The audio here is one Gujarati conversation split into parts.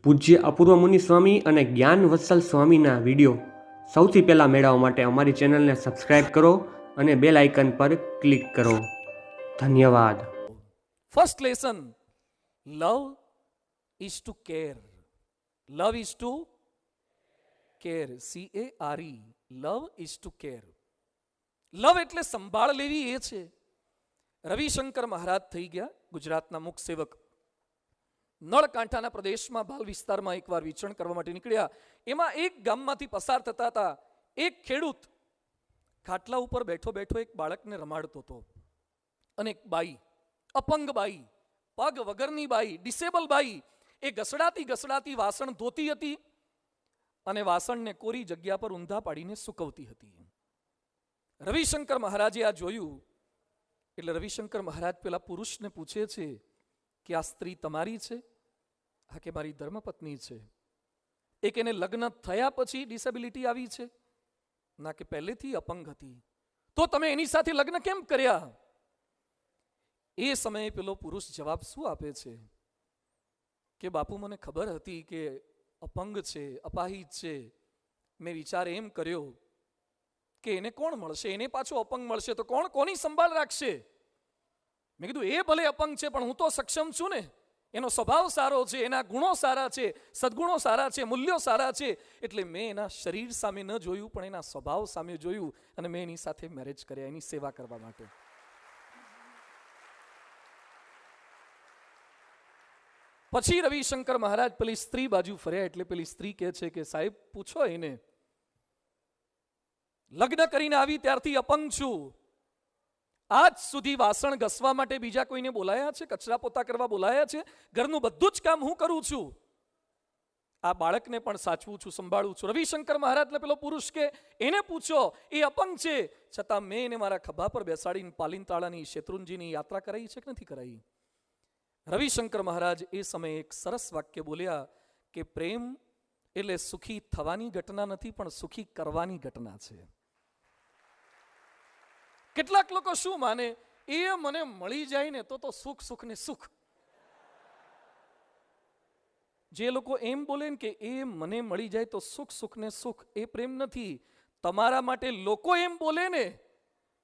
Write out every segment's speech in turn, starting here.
પૂજ્ય અપૂર્વ મુનિ સ્વામી અને જ્ઞાન વત્સલ સ્વામીના વિડીયો સૌથી પહેલાં મેળવવા માટે અમારી ચેનલને સબસ્ક્રાઇબ કરો અને બેલ આઇકન પર ક્લિક કરો. ધન્યવાદ. First lesson, love is to care. Love is to care. C-A-R-E. Love is to care. લવ એટલે સંભાળ લેવી એ છે. રવિશંકર મહારાજ થઈ ગયા ગુજરાતના મુખ સેવક. નળકાંઠાના પ્રદેશમાં ભાલ વિસ્તારમાં એકવાર વિચરણ કરવા માટે નીકળ્યા. એમાં એક ગામમાંથી પસાર થતા હતા. એક ખેડૂત ખાટલા ઉપર બેઠો બેઠો એક બાળકને રમાડતો હતો અને એક બાઈ, અપંગ બાઈ, પગ વગરની બાઈ, ડિસેબલ બાઈ, એ ઘસડાતી ઘસડાતી વાસણ ધોતી હતી અને વાસણને કોરી જગ્યા પર ઊંધા પાડીને સૂકવતી હતી. રવિશંકર મહારાજે આ જોયું એટલે રવિશંકર મહારાજ પેલા પુરુષને પૂછે છે કે આ સ્ત્રી તમારી છે? હા કે મારી ધર્મપત્ની છે. એક એને લગ્ન થયા પછી ડિસેબિલિટી આવી છે? ના કે પહેલેથી અપંગ હતી. તો તમે એની સાથે લગ્ન કેમ કર્યા? એ સમયે પેલો પુરુષ જવાબ શું આપે છે કે બાપુ મને ખબર હતી કે અપંગ છે, અપાહિત છે. મેં વિચાર એમ કર્યો કે એને કોણ મળશે, એને પાછો અપંગ મળશે તો કોણ કોની સંભાળ રાખશે? મેં કીધું એ ભલે અપંગ છે પણ હું તો સક્ષમ છું ને. એનો સ્વભાવ સારો છે, એના ગુણો સારા છે, સદગુણો સારા છે, મૂલ્યો સારા છે. એટલે મેં એના શરીર સામે ન જોયું પણ એના સ્વભાવ સામે જોયું અને મેં એની સાથે મેરેજ કર્યા એની સેવા કરવા માટે. પછી રવિશંકર મહારાજ પેલી સ્ત્રી બાજુ ફર્યા એટલે પેલી સ્ત્રી કહે છે કે સાહેબ પૂછો એને, લગ્ન કરીને આવી ત્યારથી અપંગ છું. આજ સુધી વાસણ ઘસવા માટે બીજા કોઈને બોલાયા છે? કચરા પોતા કરવા બોલાયા છે? ઘરનું બધું જ કામ હું કરું છું. આ બાળકને પણ સાચવું છું, સંભાળું છું. રવિશંકર મહારાજને પેલો પુરુષ કે એને પૂછો, એ અપંગ છે છતાં મેં એને મારા ખભા પર બેસાડીને પાલિનતાળાની શેત્રુંજીની યાત્રા કરાઈ છે કે નથી કરાઈ? રવિશંકર મહારાજ એ સમયે એક સરસ વાક્ય બોલ્યા કે પ્રેમ એટલે સુખી થવાની ઘટના નથી પણ સુખી કરવાની ઘટના છે. કેટલાક લોકો શું માને, એ મને મળી જાય ને તો સુખ સુખ ને સુખ. જે લોકો એમ બોલે ને કે એ મને મળી જાય તો સુખ સુખ ને સુખ, એ પ્રેમ નથી. તમારા માટે લોકો એમ બોલે ને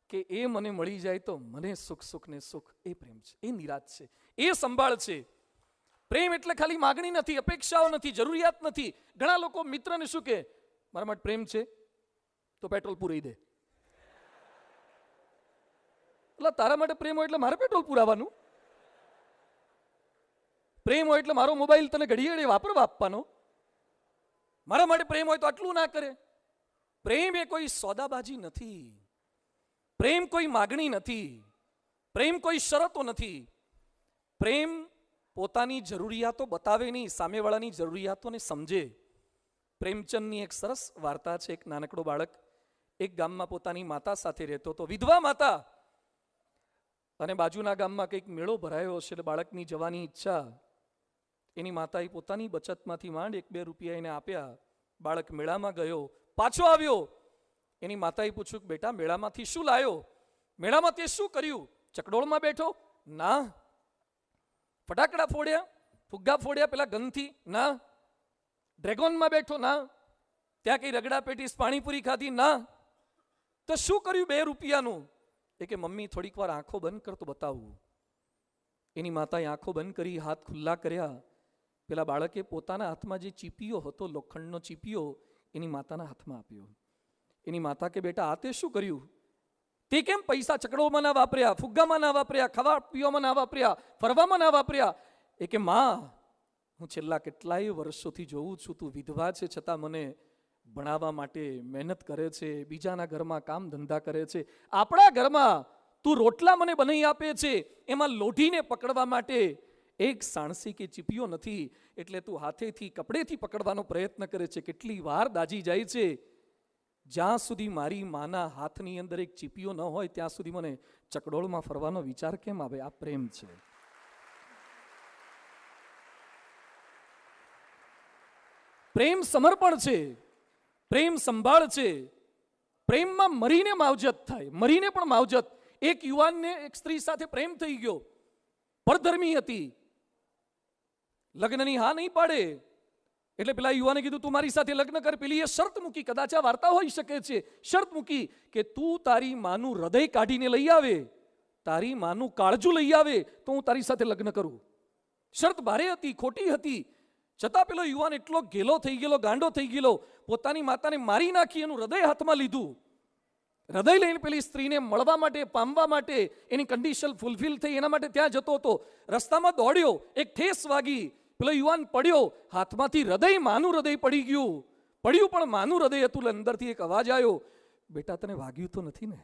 કે એ મને મળી જાય તો મને સુખ સુખ ને સુખ, એ પ્રેમ છે, એ નિરાશ છે, એ સંભાળ છે. પ્રેમ એટલે ખાલી માગણી નથી, અપેક્ષાઓ નથી, જરૂરિયાત નથી. ઘણા લોકો મિત્રને શું કે, મારા માટે પ્રેમ છે તો પેટ્રોલ પૂરાઈ દે. એટલે તારા માટે પ્રેમ હોય એટલે મારે પેટ્રોલ પુરાવાનું? પ્રેમ હોય એટલે મારો મોબાઈલ તને ઘડીએ વાપરવા આપવાનો? મારા માટે પ્રેમ હોય તો આટલું ના કરે. પ્રેમ એ કોઈ સોદાબાજી નથી. પ્રેમ કોઈ માગણી નથી. પ્રેમ કોઈ શરતો નથી. પ્રેમ પોતાની જરૂરિયાતો બતાવે નહીં, સામેવાળાની જરૂરિયાતોને સમજે. પ્રેમચંદની એક સરસ વાર્તા છે. એક નાનકડો બાળક એક ગામમાં પોતાની માતા સાથે રહેતો હતો, વિધવા માતા. અને બાજુના ગામમાં કંઈક મેળો ભરાયો હશે એટલે બાળકની જવાની ઈચ્છા. એની માતાએ પોતાની બચતમાંથી માંડ 1-2 રૂપિયા એને આપ્યા. બાળક મેળામાં ગયો, પાછો આવ્યો. એની માતાએ પૂછ્યું, બેટા મેળામાંથી શું લાયો? મેળામાં તે શું કર્યું? ચકડોળમાં બેઠો? ના. ફટાકડા ફોડ્યા, ફુગ્ગા ફોડ્યા પેલા ગનથી? ના. ડ્રેગોનમાં બેઠો? ના. ત્યાં કઈ રગડા પેટીસ પાણીપુરી ખાધી? ના. તો શું કર્યું 2 રૂપિયાનું? એ કે મમ્મી થોડીક વાર આંખો બંધ કર તો બતાવું. એની માતાએ આંખો બંધ કરી, હાથ ખુલ્લા કર્યા. પેલા બાળકે પોતાના હાથમાં જે ચીપિયો હતો, લોખંડનો ચીપિયો, એની માતાના હાથમાં આપ્યો. એની માતા કે બેટા આ તે શું કર્યું? તે કેમ પૈસા ચકડોમાં ના વાપર્યા, ફુગ્ગામાં ના વાપર્યા, ખાવા પીવામાં ના વાપર્યા, ફરવામાં ના વાપર્યા? એ કે માં, હું છેલ્લા કેટલાય વર્ષોથી જોઉં છું તું વિધવા છે છતાં મને ભણાવવા માટે મહેનત કરે છે, બીજાના ઘરમાં કામ ધંધા કરે છે. આપણા ઘરમાં તું રોટલા મને બનાવી આપે છે, એમાં લોઢીને પકડવા માટે એક સાણસી કે ચીપિયો નથી. એટલે તું હાથેથી કપડેથી પકડવાનો પ્રયત્ન કરે છે. કેટલી વાર દાજી જાય છે. જ્યાં સુધી મારી માના હાથની અંદર એક ચીપિયો ન હોય ત્યાં સુધી મને ચકડોળમાં ફરવાનો વિચાર કેમ આવે? આ પ્રેમ છે. પ્રેમ સમર્પણ છે. પ્રેમ સંભાળ છે. પ્રેમમાં મરીને માવજત થાય, મરીને પણ માવજત. એક યુવાનને એક સ્ત્રી સાથે પ્રેમ થઈ ગયો, પરધર્મી હતી, લગ્નની હા નહીં પાડે, એટલે પેલા યુવાને કીધું તું મારી સાથે લગ્ન કર. પેલી એ શરત મૂકી, કદાચ આ વાર્તા હોઈ શકે છે. શરત મૂકી કે તું તારી માનું હૃદય કાઢીને લઈ આવે, તારી માનું કાળજું લઈ આવે તો હું તારી સાથે લગ્ન કરું. શરત ભારે હતી, ખોટી હતી, છતાં પેલો યુવાન એટલો ઘેલો થઈ ગયેલો, ગાંડો થઈ ગયેલો, પોતાની માતાને મારી નાખી, એનું હૃદય હાથમાં લીધું. હૃદય લઈને પેલી સ્ત્રીને મળવા માટે, પામવા માટે, એની કન્ડિશન ફૂલફિલ થઈ એના માટે ત્યાં જતો હતો. રસ્તામાં દોડ્યો, એક ઠેસ વાગી, પેલો યુવાન પડ્યો, હાથમાંથી હૃદય, માનું હૃદય પડી ગયું. પડ્યું પણ માનું હૃદય હતું. અંદરથી એક અવાજ આવ્યો, બેટા તને વાગ્યું તો નથી ને?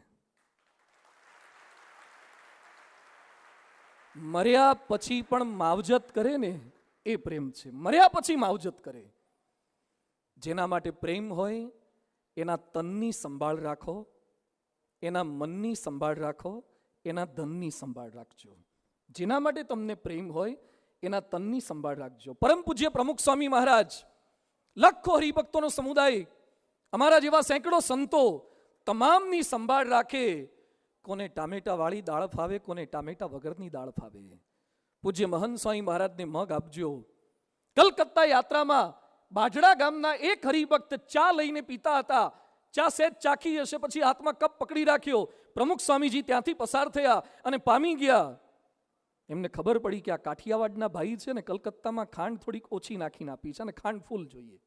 મર્યા પછી પણ માવજત કરે ને એ પ્રેમ છે. મર્યા પછી માવજત કરે. જેના માટે પ્રેમ હોય એના તનની સંભાળ રાખો, એના મનની સંભાળ રાખો, એના ધનની સંભાળ રાખજો. જેના માટે તમને પ્રેમ હોય એના તનની સંભાળ રાખજો. પરમ પૂજ્ય પ્રમુખ સ્વામી મહારાજ, લાખો હરિભક્તોનો સમુદાય, અમારા જેવા સેંકડો સંતો તમામની સંભાળ રાખે. કોને ટામેટા વાળી દાળ ફાવે, કોને ટામેટા વગરની દાળ ફાવે. પૂજ્ય મહંત સ્વામી મહારાજને મગ આપજો. કલકત્તા યાત્રામાં બાજડા ગામના એક હરિભક્ત ચા લઈને પીતા હતા. ચા સહેજ ચાખી હશે, પછી હાથમાં કપ પકડી રાખ્યો. પ્રમુખ સ્વામીજી ત્યાંથી પસાર થયા અને પામી ગયા. એમને ખબર પડી કે આ કાઠિયાવાડના ભાઈ છે ને, કલકત્તામાં ખાંડ થોડીક ઓછી નાખીને આપી છે અને ખાંડ ફૂલ જોઈએ.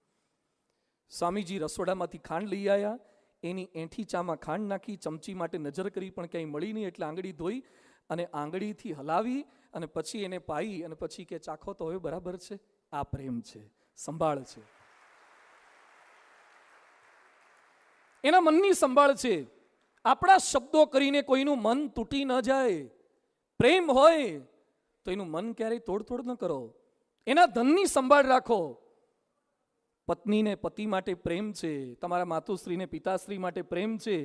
સ્વામીજી રસોડામાંથી ખાંડ લઈ આવ્યા, એની એંઠી ચામાં ખાંડ નાખી, ચમચી માટે નજર કરી પણ ક્યાંય મળી નહીં, એટલે આંગળી ધોઈ અને આંગળીથી હલાવી અને પછી એને પાઈ અને પછી કે ચાખો તો હવે બરાબર છે. આ પ્રેમ છે, સંભાળ છે, એના મનની સંભાળ છે. આપણા શબ્દો કરીને કોઈનું મન તૂટી ન જાય. પ્રેમ હોય તો એનું મન ક્યારેય તોડતોડ ન કરો. એના ધનની સંભાળ રાખો. પત્નીને પતિ માટે પ્રેમ છે, તમારા માતુશ્રીને પિતાશ્રી માટે પ્રેમ છે,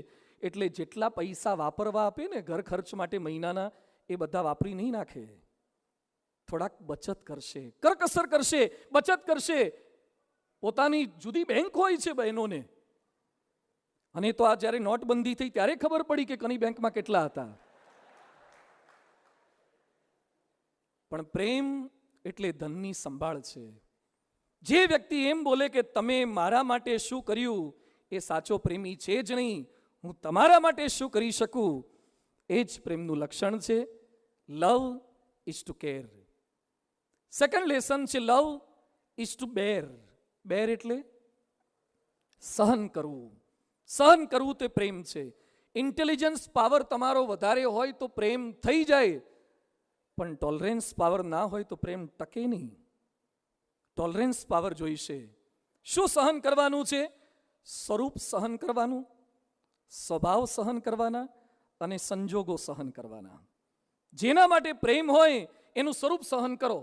એટલે જેટલા પૈસા વાપરવા આપે ને ઘર ખર્ચ માટે મહિનાના, એ બધા વાપરી નહીં નાખે. થોડાક બચત કરશે, કરકસર કરશે, બચત કરશે. પોતાની જુદી બેંક હોય છે બહેનોને, અને તો આ જ્યારે નોટબંધી થઈ ત્યારે ખબર પડી કે કની બેંકમાં કેટલા હતા. પણ પ્રેમ એટલે ધનની સંભાળ છે. જે વ્યક્તિ એમ બોલે કે તમે મારા માટે શું કર્યું, એ સાચો પ્રેમી છે જ નહીં. હું તમારા માટે શું કરી શકું, એ જ પ્રેમનું લક્ષણ છે. Love is to care. Second lesson છે લવ ઇઝ ટુ બેર. બેર એટલે સહન કરવું. સહન કરવું તે પ્રેમ છે. ઇન્ટેલિજન્સ પાવર તમારો વધારે હોય તો પ્રેમ થઈ જાય, પણ ટોલરન્સ પાવર ના હોય તો પ્રેમ ટકે નહીં. ટોલરન્સ પાવર જોઈશે. શું સહન કરવાનું છે? સ્વરૂપ સહન કરવાનું, સ્વભાવ સહન કરવાના અને સંજોગો સહન કરવાના. જેના માટે પ્રેમ હોય એનું સ્વરૂપ સહન કરો.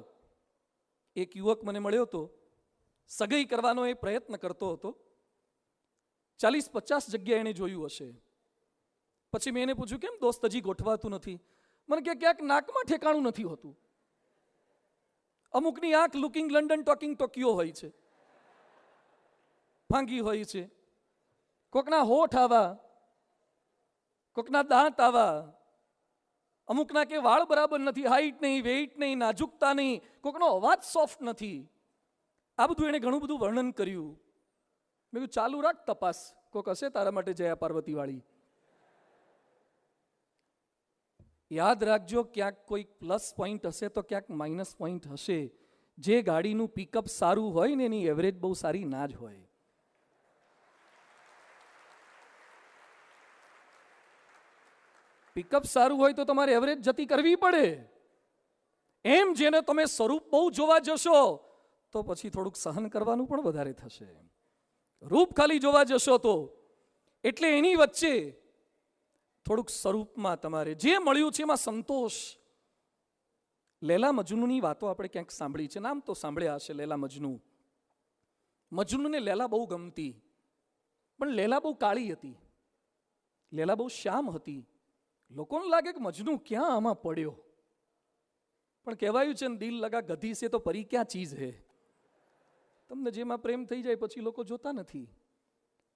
એક યુવક મને મળ્યો હતો, સગાઈ કરવાનો એ પ્રયત્ન કરતો હતો. 40-50 જગ્યાએ એને જોયું હશે. પછી મેં એને પૂછ્યું, કેમ દોસ્ત હજી ગોઠવાતું નથી? મને કે ક્યાંક નાકમાં ઠેકાણું નથી હોતું. અમુકની આંખ લુકિંગ લંડન ટોકિંગ ટોકિયો હોય છે, ફાંગી હોય છે. કોકના હોઠ આવા, કોકના દાંત આવા, અમુકના કે વાળ બરાબર નથી, હાઈટ નહીં, વેઇટ નહીં, નાજુકતા નહીં, કોકનો અવાજ સોફ્ટ નથી. આ બધું એને ઘણું બધું વર્ણન કર્યું. મેં કીધું ચાલુ રાખ તપાસ, કોક હશે તારા માટે જયા પાર્વતી વાળી. યાદ રાખજો, ક્યાંક કોઈ પ્લસ પોઈન્ટ હશે તો ક્યાંક માઇનસ પોઈન્ટ હશે. જે ગાડીનું પિકઅપ સારું હોય ને એની એવરેજ બહુ સારી ના જ હોય. પિકઅપ સારું હોય તો તમારે એવરેજ જતી કરવી પડે. એમ જેને તમે સ્વરૂપ બહુ જોવા જશો તો પછી થોડુંક સહન કરવાનું પણ વધારે થશે. રૂપ ખાલી જોવા જશો તો, એટલે એની વચ્ચે થોડુંક સ્વરૂપમાં તમારે જે મળ્યું છે એમાં સંતોષ. લેલા મજનૂની વાતો આપણે ક્યાંક સાંભળી છે, નામ તો સાંભળ્યા હશે. લેલા મજનુ, મજનૂને લેલા બહુ ગમતી, પણ લેલા બહુ કાળી હતી, લેલા બહુ શ્યામ હતી. લોકોને લાગે કે મજનુ ક્યાં આમાં પડ્યો, પણ કહેવાયું છે ને દિલ લગા ગધી છે તો પરી ક્યાં ચીજ હે. તમને જેમાં પ્રેમ થઈ જાય પછી લોકો જોતા નથી.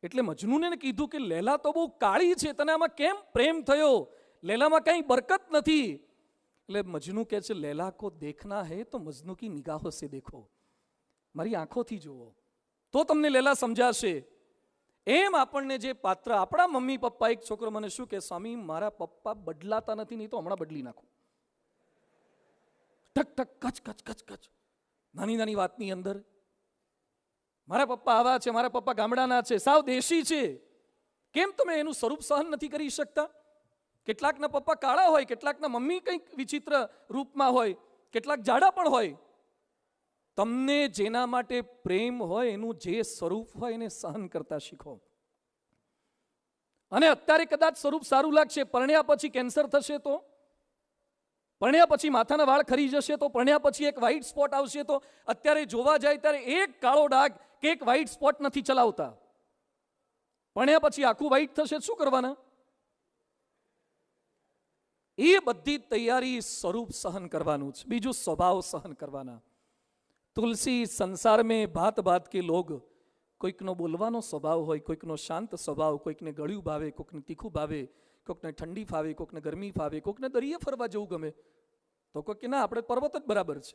એટલે મજનૂને કીધું કે લેલા તો બહુ કાળી છે, તને આમાં કેમ પ્રેમ થયો? લેલામાં કઈ બરકત નથી. એટલે મજનુ કહે છે લેલા કો દેખના હે તો મજનુ કી નિગાહો સે દેખો. મારી આંખોથી જુઓ તો તમને લેલા સમજાશે. એમ આપણને જે પાત્ર, આપણા મમ્મી પપ્પા, એક છોકરો મને શું કે, સ્વામી મારા પપ્પા બદલાતા નથી, નહીં તો હમણાં બદલી નાખું. ટક ટક કચ કચ કચ કચ, નાની નાની વાતની અંદર. મારા પપ્પા આવા છે, મારા પપ્પા ગામડાના છે, સાવ દેશી છે. કેમ તમે એનું સ્વરૂપ સહન નથી કરી શકતા? કેટલાકના પપ્પા કાળા હોય, કેટલાકના મમ્મી કંઈક વિચિત્ર રૂપમાં હોય, કેટલાક જાડા પણ હોય. તમને જેના માટે પ્રેમ હોય એનું જે સ્વરૂપ હોય એને સહન કરતા શીખો. અને અત્યારે કદાચ સ્વરૂપ સારું લાગશે, પરણ્યા પછી કેન્સર થશે તો, પરણ્યા પછી માથાના વાળ ખરી જશે તો, પરણ્યા પછી એક વ્હાઈટ સ્પોટ આવશે તો, અત્યારે જોવા જાય ત્યારે એક કાળો ડાઘ કે એક વ્હાઈટ સ્પોટ નથી ચલાવતા. પરણ્યા પછી આખું વ્હાઈટ થશે, શું કરવાના? એ બધી તૈયારી સ્વરૂપ સહન કરવાનું છે. બીજું સ્વભાવ સહન કરવાના. તુલસી સંસાર में भात भात के लोग, કોઈકનો બોલવાનો સ્વભાવ હોય, કોઈકનો શાંત સ્વભાવ, કોઈકને ગળ્યું ભાવે, કોઈકને તીખું ભાવે, કોઈકને ઠંડી ફાવે, કોઈકને ગરમી ફાવે, કોઈકને દરિયે ફરવા જવું ગમે, તો કોઈક કે ના આપણે પર્વત જ બરાબર છે.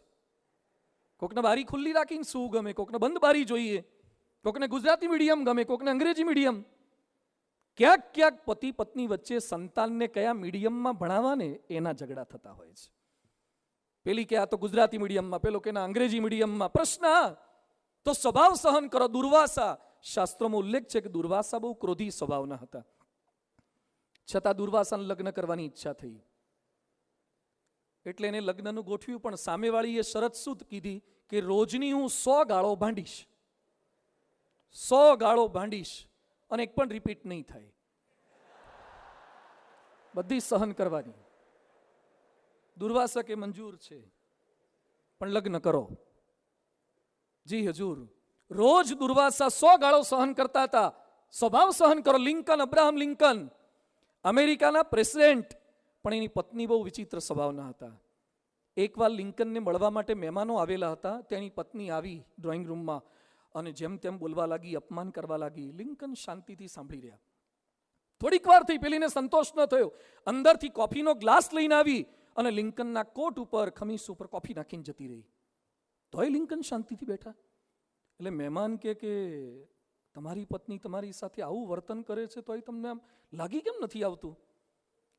કોઈકને બારી ખુલ્લી રાખીને સૂવું ગમે, કોઈકને બંધ બારી જોઈએ, કોઈકને ગુજરાતી મીડિયમ ગમે, કોઈકને અંગ્રેજી મીડિયમ. ક્યાંક ક્યાંક પતિ પત્ની વચ્ચે સંતાનને કયા મીડિયમમાં ભણાવવાને એના ઝઘડા થતા હોય છે. પેલી કે આ તો ગુજરાતી મીડિયમમાં, પેલો કે ના અંગ્રેજી મીડિયમમાં. પ્રશ્ન તો સ્વભાવ સહન કરો. દુર્વાસા, શાસ્ત્રોમાં ઉલ્લેખ છે કે દુર્વાસા બહુ ક્રોધી સ્વભાવના હતા, છતાં દુર્વાસાને લગ્ન કરવાની ઈચ્છા થઈ. એટલે એને લગ્નનું ગોઠવ્યું, પણ સામેવાળીએ શરત શું કીધી કે રોજની હું 100 ગાળો ભાંડીશ, 100 ગાળો ભાંડીશ અને એક પણ રિપીટ નહીં થાય, બધી સહન કરવાની. દુર્વાસા કે મંજૂર છે, પણ લગ્ન કરો. જી હજૂર. રોજ દુર્વાસા 100 ગાળો સહન કરતા હતા. સ્વભાવ સહન કરો. લિંકન, અબ્રાહમ લિંકન, અમેરિકાના પ્રેસિડેન્ટ, પણ એની પત્ની બહુ વિચિત્ર સ્વભાવના હતા. એકવાર લિંકનને મળવા માટે મહેમાનો આવેલા હતા. તેની પત્ની આવી ડ્રોઈંગ રૂમમાં અને જેમ તેમ બોલવા લાગી, અપમાન કરવા લાગી. લિંકન શાંતિથી સાંભળી રહ્યા. થોડીક વાર થઈ, પેલીને સંતોષ ન થયો. અંદરથી કોફીનો ગ્લાસ લઈને આવી અને લિંકનના કોટ ઉપર, ખમીસ ઉપર કોફી નાખીને જતી રહી. તોય લિંકન શાંતિથી બેઠા. એટલે મહેમાન કે તમારી પત્ની તમારી સાથે આવું વર્તન કરે છે તોય તમને આમ લાગી કેમ નથી આવતું?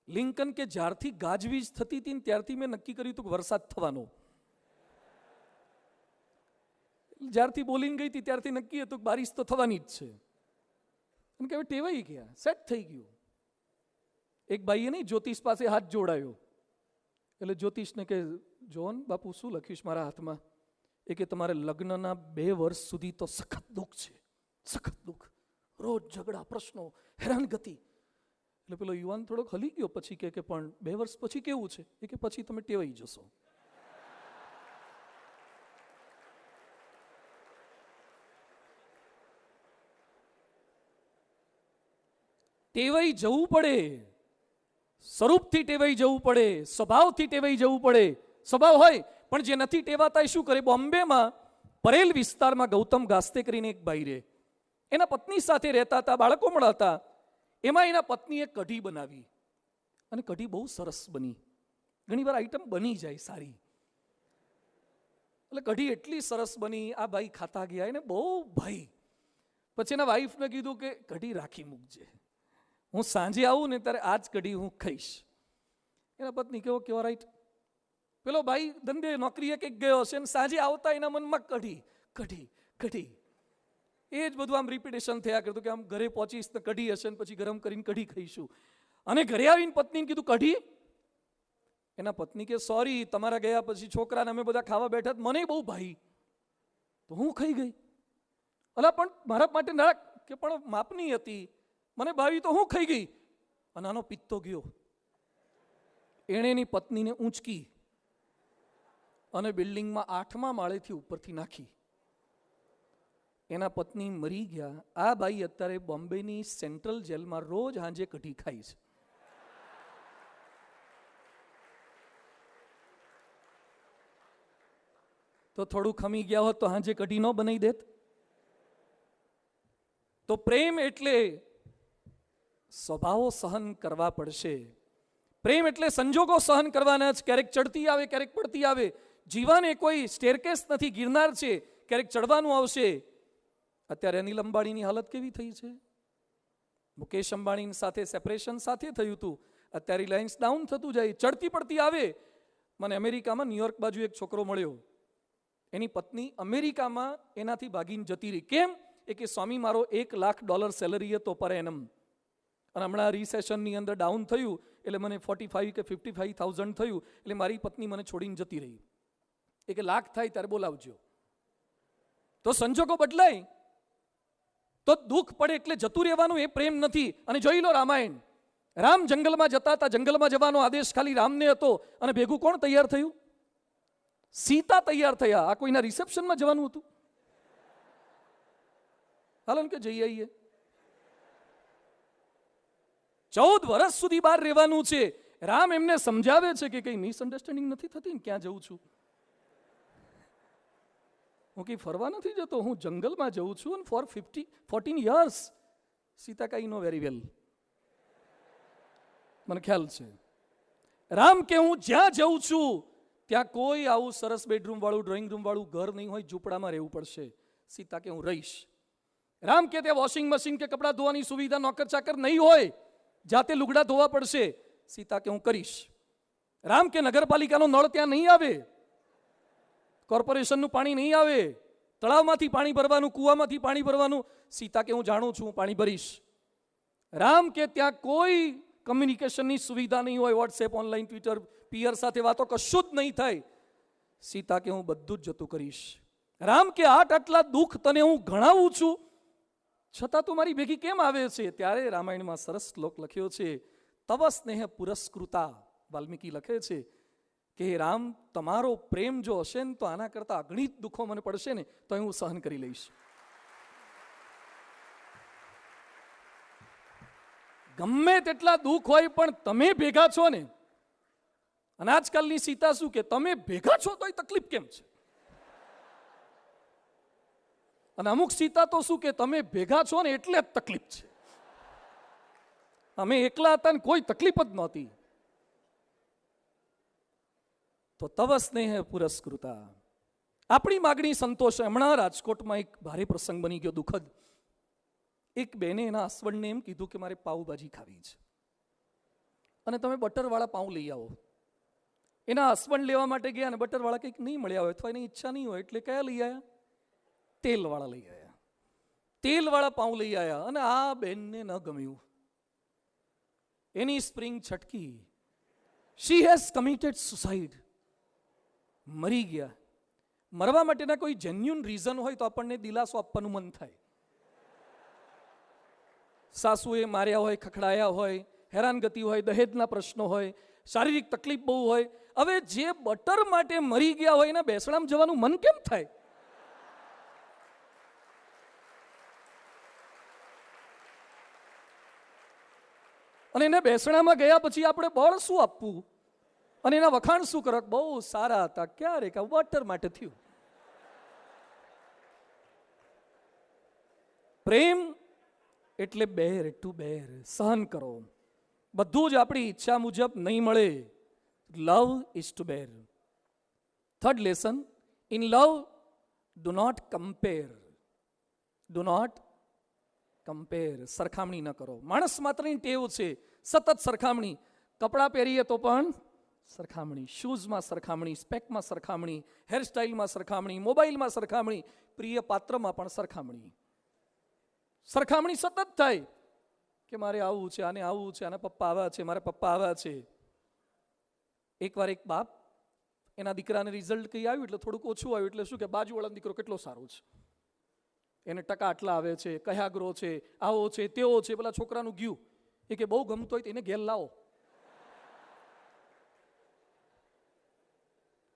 લિંકન કે જ્યારથી ગાજવીજ થતી હતી ત્યારથી મેં નક્કી કર્યું હતું કે વરસાદ થવાનો. જ્યારથી બોલિંગ ગઈ હતી ત્યારથી નક્કી હતું કે બારિશ તો થવાની જ છે. અને કે ટેવાઈ ગયા, સેટ થઈ ગયું. એક ભાઈએ નહીં જ્યોતિષ પાસે હાથ જોડાયો. એટલે જ્યોતિષને કે જોન બાપુ શું લખ્યું મારા હાથમાં? એ કે તમારે લગ્નના 2 વર્ષ સુધી તો સખત દુઃખ છે, સખત દુઃખ, રોજ ઝઘડા, પ્રશ્નો, હેરાનગતિ. એટલે પેલો યુવાન થોડોક હલી ગયો. પછી કે પણ 2 વર્ષ પછી કેવું છે? એ કે પછી તમે ટેવાઈ જશો. ટેવાઈ જવું પડે, સ્વરૂપથી ટેવાઈ જવું પડે, સ્વભાવથી ટેવાઈ જવું પડે. સ્વભાવ હોય પણ જે નથી ટેવાતા એ શું કરે? બોમ્બેમાં પરેલ વિસ્તારમાં ગૌતમ ગાસ્તે કરીને એક ભાઈ રહે. એના પત્ની સાથે રહેતા હતા, બાળકો મળતા. એમાં એના પત્નીએ કઢી બનાવી અને કઢી બહુ સરસ બની. ઘણીવાર આઈટમ બની જાય સારી. એટલે કઢી એટલી સરસ બની, આ ભાઈ ખાતા ગયા, એને બહુ ભાઈ. પછી એના વાઈફને કીધું કે કઢી રાખી મૂકજે, હું સાંજે આવું ને ત્યારે આજ કઢી હું ખાઈશ. એના પત્ની કેવો રાઈટ. પેલો ભાઈ ધંધે નોકરીએ કંઈક ગયો હશે, સાંજે આવતા એના મનમાં કઢી કઢી કઢી, એ જ બધું આમ રિપીટેશન થયા કરતું કે આમ ઘરે પહોંચીશ તો કઢી હશે ને પછી ગરમ કરીને કઢી ખાઈશું. અને ઘરે આવીને પત્નીને કીધું કઢી. એના પત્ની કે સોરી, તમારા ગયા પછી છોકરાને અમે બધા ખાવા બેઠા, મને બહુ ભાઈ તો હું ખાઈ ગઈ. અલા પણ મારા માટે ના કે પણ માપની હતી, મને ભાવી તો હું ખાઈ ગઈ. અને આનો પિત્તો ગયો. એણે એની પત્નીને ઊંચકી અને બિલ્ડિંગમાં 8મા માળેથી ઉપરથી નાખી. એના પત્ની મરી ગયા. આ ભાઈ અત્યારે બોમ્બેની સેન્ટ્રલ જેલમાં રોજ સાંજે કઢી ખાય છે. તો થોડું ખમી ગયા હોત તો સાંજે કઢી ન બનાવી દેત. તો પ્રેમ એટલે સ્વભાવો સહન કરવા પડશે. પ્રેમ એટલે સંજોગો સહન કરવાના જ. ક્યારેક ચડતી આવે, ક્યારેક પડતી આવે. જીવન એ કોઈ સ્ટેરકેસ નથી, ગિરનાર છે. ક્યારેક ચડવાનું આવશે. અત્યારે અનિલ અંબાણીની હાલત કેવી થઈ છે? મુકેશ અંબાણી સાથે સેપરેશન સાથે થયું હતું, અત્યારે રિલાયન્સ ડાઉન થતું જાય, ચડતી પડતી આવે. મને અમેરિકામાં ન્યુયોર્ક બાજુ એક છોકરો મળ્યો, એની પત્ની અમેરિકામાં એનાથી ભાગીને જતી રહી. કેમ? એ કે સ્વામી મારો $1,00,000 સેલરી હતો પર એનમ, અને હમણાં રિસેશનની અંદર ડાઉન થયું એટલે મને 45 કે 55,000 થયું, એટલે મારી પત્ની મને છોડીને જતી રહી. એ કે લાખ થાય ત્યારે બોલાવજો. તો સંજોગો બદલાય તો દુઃખ પડે એટલે જતું રહેવાનું એ પ્રેમ નથી. અને જોઈ લો રામાયણ, રામ જંગલમાં જતા હતા, જંગલમાં જવાનો આદેશ ખાલી રામને હતો, અને ભેગું કોણ તૈયાર થયું? સીતા તૈયાર થયા. આ કોઈના રિસેપ્શનમાં જવાનું હતું? હાલો કે જઈ આવીએ. 14 વર્ષ સુધી બહાર રહેવાનું છે. રામ એમને સમજાવે છે કે કઈ મિસઅન્ડરસ્ટેન્ડિંગ નથી થતી ને, ક્યાં જઉં છું? હું કઈ ફરવા નથી જતો, હું જંગલમાં જઉં છું, અને ફોર 14 years. સીતા કાઈ નો વેરી વેલ, મને ખ્યાલ છે. રામ કે હું જ્યાં જઉં છું ત્યાં કોઈ આવું સરસ બેડરૂમ વાળું, ડ્રોઈંગ રૂમ વાળું ઘર નહીં હોય, ઝૂંપડામાં રહેવું પડશે. સીતા કે હું રહીશ. રામ કે ત્યાં વોશિંગ મશીન કે કપડાં ધોવાની સુવિધા, નોકર ચાકર નહીં હોય, જાતે લુગડા ધોવા પડશે. સીતા કે હું કરીશ. રામ કે નગરપાલિકાનો નળ ત્યાં નહીં આવે, કોર્પોરેશનનું પાણી નહીં આવે, તળાવમાંથી પાણી ભરવાનું, કૂવામાંથી પાણી ભરવાનું. સીતા કે હું જાણું છું, હું પાણી ભરીશ. રામ કે ત્યાં કોઈ કમ્યુનિકેશનની સુવિધા નહીં હોય, વોટ્સએપ, ઓનલાઈન, ટ્વિટર, પિયર સાથે વાતો કશું જ નહીં થાય. સીતા કે હું બધું જ જતું કરીશ. રામ કે આટલા દુઃખ તને હું ગણાવું છું, છતાં તું મારી ભેગી કેમ આવે છે? ત્યારે રામાયણમાં સરસ શ્લોક લખ્યો છે, તવ સ્નેહ પુરસ્કૃતા. વાલ્મીકી લખે છે કે રામ, તમારો પ્રેમ જો હશે ને તો આના કરતા અગણિત દુઃખો મને પડશે ને તો હું સહન કરી લઈશ. ગમે તેટલા દુઃખ હોય પણ તમે ભેગા છો ને. અને આજકાલની સીતા શું કે, તમે ભેગા છો તોય તકલીફ કેમ છે? અને અમુક સીતા તો શું કે, તમે ભેગા છો ને એટલે જ તકલીફ છે. અમે એકલા હતા ને કોઈ તકલીફ જ નહોતી. તો તવ સ્નેહ પુરસ્કૃતા. આપણી માગણી સંતોષ. હમણાં રાજકોટમાં એક ભારે પ્રસંગ બની ગયો, દુઃખદ. એક બેને એના હસબન્ડને એમ કીધું કે મારે પાઉભાજી ખાવી છે, અને તમે બટરવાળા પાઉં લઈ આવો. એના હસબન્ડ લેવા માટે ગયા અને બટરવાળા કંઈક નહીં મળ્યા હોય અથવા એની ઈચ્છા નહીં હોય, એટલે કયા લઈ આવ્યા? તેલવાળા લઈ આવ્યા. તેલવાળા પાઉં લઈ આવ્યા, અને આ બેનને ન ગમ્યું. એની સ્પ્રિંગ છટકી. She has committed suicide. મરી ગયા. મરવા માટેના કોઈ જેન્યુન રીઝન હોય તો આપણને દિલાસો આપવાનું મન થાય. સાસુએ માર્યા હોય, ખખડાયા હોય, હેરાનગતિ હોય, દહેજના પ્રશ્નો હોય, શારીરિક તકલીફ બહુ હોય. હવે જે બટર માટે મરી ગયા હોય એના બેસણામાં જવાનું મન કેમ થાય? અને એને બેસણામાં ગયા પછી આપણે બળ શું આપવું અને એના વખાણ શું કરવા? બહુ સારા હતા, ક્યારે કે બટર માટે થયું. પ્રેમ એટલે બેર ટુ બેર, સહન કરો. બધું જ આપણી ઈચ્છા મુજબ નહીં મળે. Love is to bear. Third lesson, in love do not compare. Do not compare. સરખામણી ન કરો. માણસ માત્રની ટેવ છે સતત સરખામણી. કપડાં પહેરીએ તો પણ સરખામણી, શૂઝમાં સરખામણી, સ્પેકમાં સરખામણી, હેરસ્ટાઇલમાં સરખામણી, મોબાઈલમાં સરખામણી, પ્રિય પાત્રમાં પણ સરખામણી. સરખામણી સતત થાય કે મારે આવું છે, આને આવું છે, આના પપ્પા આવા છે, મારા પપ્પા આવા છે. એકવાર એક બાપ એના દીકરાને રિઝલ્ટ કંઈ આવ્યું એટલે થોડુંક ઓછું આવ્યું એટલે શું કે બાજુવાળાનો દીકરો કેટલો સારો છે, એને ટકા આટલા આવે છે, કયા ગ્રો છે, આવો છે, તેવો છે. પેલા છોકરાનું ગયું એ કે બહુ ગમતો હોય તો એને ઘેર લાવો.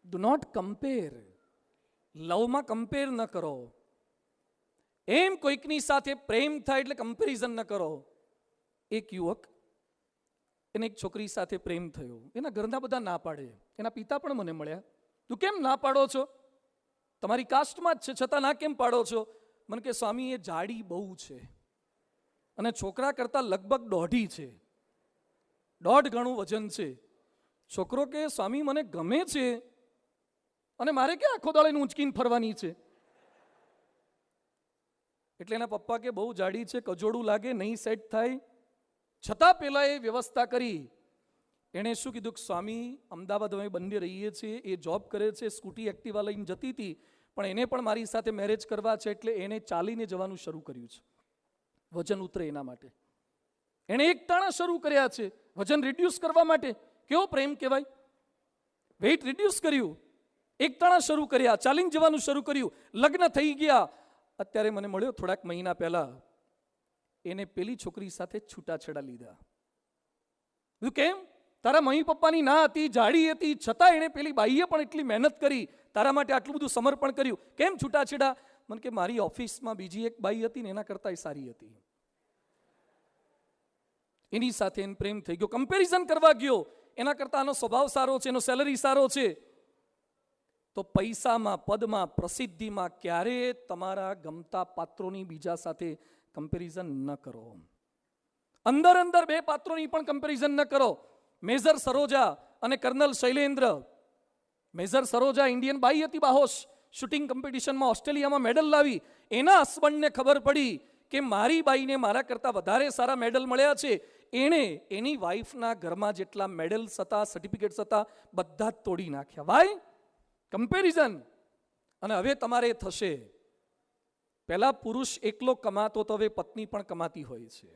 Do not compare. લવમાં કમ્પેર ન કરો. એમ કોઈકની સાથે પ્રેમ થાય એટલે કમ્પેરિઝન ન કરો. એક યુવક, એને એક છોકરી સાથે પ્રેમ થયો. એના ઘરના બધા ના પાડે. એના પિતા પણ મને મળ્યા. તું કેમ ના પાડો છો? તમારી કાસ્ટમાં જ છે છતાં ના કેમ પાડો છો? મને કે સ્વામી એ જાડી બહુ છે અને છોકરા કરતાં લગભગ 1.5 છે, 1.5 ગણું વજન છે. છોકરો કે સ્વામી મને ગમે છે અને મારે કે આખો દાડે ઊંચકીને ફરવાની છે. એટલે એના પપ્પા કે બહુ જાડી છે, કજોડું લાગે, નહીં સેટ થાય. છતાં પેલા એ વ્યવસ્થા કરી. એણે શું કીધું કે સ્વામી, અમદાવાદ અમે બંને રહીએ છીએ, એ જોબ કરે છે, સ્કૂટી એક્ટિવા લઈને જતી હતી, પણ એને પણ મારી સાથે મેરેજ કરવા છે, એટલે એને ચાલીને જવાનું શરૂ કર્યું છે, વજન ઉતરે એના માટે. એણે એકટાણા શરૂ કર્યા છે વજન રિડ્યુસ કરવા માટે. કેવો પ્રેમ કહેવાય! વેઇટ રિડ્યુસ કર્યું, એકટાણા શરૂ કર્યા, ચાલીને જવાનું શરૂ કર્યું. લગ્ન થઈ ગયા. અત્યારે મને મળ્યો થોડાક મહિના પહેલા, એને પેલી છોકરી સાથે છૂટાછેડા લીધા. કેમ? તારા મમ્મી પપ્પાની ના હતી, જાડી હતી, છતાં એણે પેલી બાઈએ પણ એટલી મહેનત કરી, તારા માટે આટલું બધું સમર્પણ કર્યું. કેમ છૂટાછેડા? મને કે મારી ઓફિસમાં બીજી એક બાઈ હતી ને એના કરતા એ સારી હતી, એની સાથે એને પ્રેમ થઈ ગયો. કમ્પેરિઝન કરવા ગયો, એના કરતા આનો સ્વભાવ સારો છે, એનો સેલરી સારો છે. તો પૈસામાં, પદમાં, પ્રસિદ્ધિમાં ક્યારેય તમારા ગમતા પાત્રોની બીજા સાથે કમ્પેરિઝન ન કરો. અંદર અંદર બે પાત્રોની પણ કમ્પેરિઝન ન કરો. મેજર સરોજા અને colonel Shailendra. Major Saroja Indian બાઈ હતી, બાહોશ, શૂટિંગ કોમ્પિટિશનમાં ઓસ્ટ્રેલિયામાં મેડલ લાવી. એના હસબન્ડને ખબર પડી કે મારી બાઈને મારા કરતા વધારે સારા મેડલ મળ્યા છે. એણે એની વાઈફના ઘરમાં જેટલા મેડલ્સ હતા, સર્ટિફિકેટ્સ હતા, બધા જ તોડી નાખ્યા. વાય? કમ્પેરિઝન. અને હવે તમારે થશે, પહેલા પુરુષ એકલો કમાતો, તો હવે પત્ની પણ કમાતી હોય છે.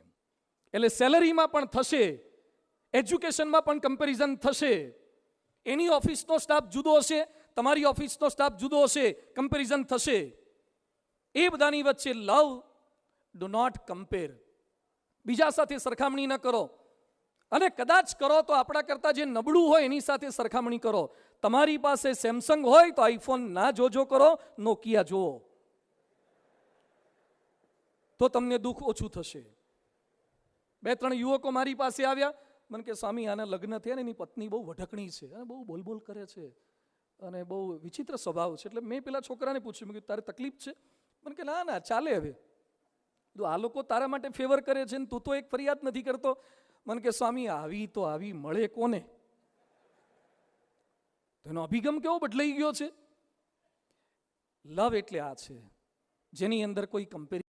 એટલે સેલરીમાં પણ થશે, એજ્યુકેશનમાં પણ કમ્પેરિઝન થશે. એની ઓફિસનો સ્ટાફ જુદો હશે, તમારી ઓફિસનો સ્ટાફ જુદો હશે, કમ્પેરિઝન થશે. એ બધાની વચ્ચે લવ, ડુ નોટ કમ્પેર. બીજા સાથે સરખામણી ન કરો. અને કદાચ કરો તો આપણા કરતા જે નબળું હોય એની સાથે સરખામણી કરો. તમારી પાસે સેમસંગ હોય તો આઈફોન ના જોજો કરો, નોકિયા જુઓ, તો તમને દુઃખ ઓછું થશે. 2-3 યુવકો મારી પાસે આવ્યા, મને કે સ્વામી, આના લગ્ન થયા ને એની પત્ની બહુ વઢકણી છે, અને બહુ બોલબોલ કરે છે, અને બહુ વિચિત્ર સ્વભાવ છે. એટલે મેં પેલા છોકરાને પૂછ્યું, મેં કીધું તારે તકલીફ છે? મને કે ના ના, ચાલે. હવે આ લોકો તારા માટે ફેવર કરે છે ને તું તો એક ફરિયાદ નથી કરતો. મને કે સ્વામી, આવી તો આવી મળે કોને? તો એનો અભિગમ કેવો બદલાઈ ગયો છે. લવ એટલે આ છે, જેની અંદર કોઈ કમ્પેરિઝન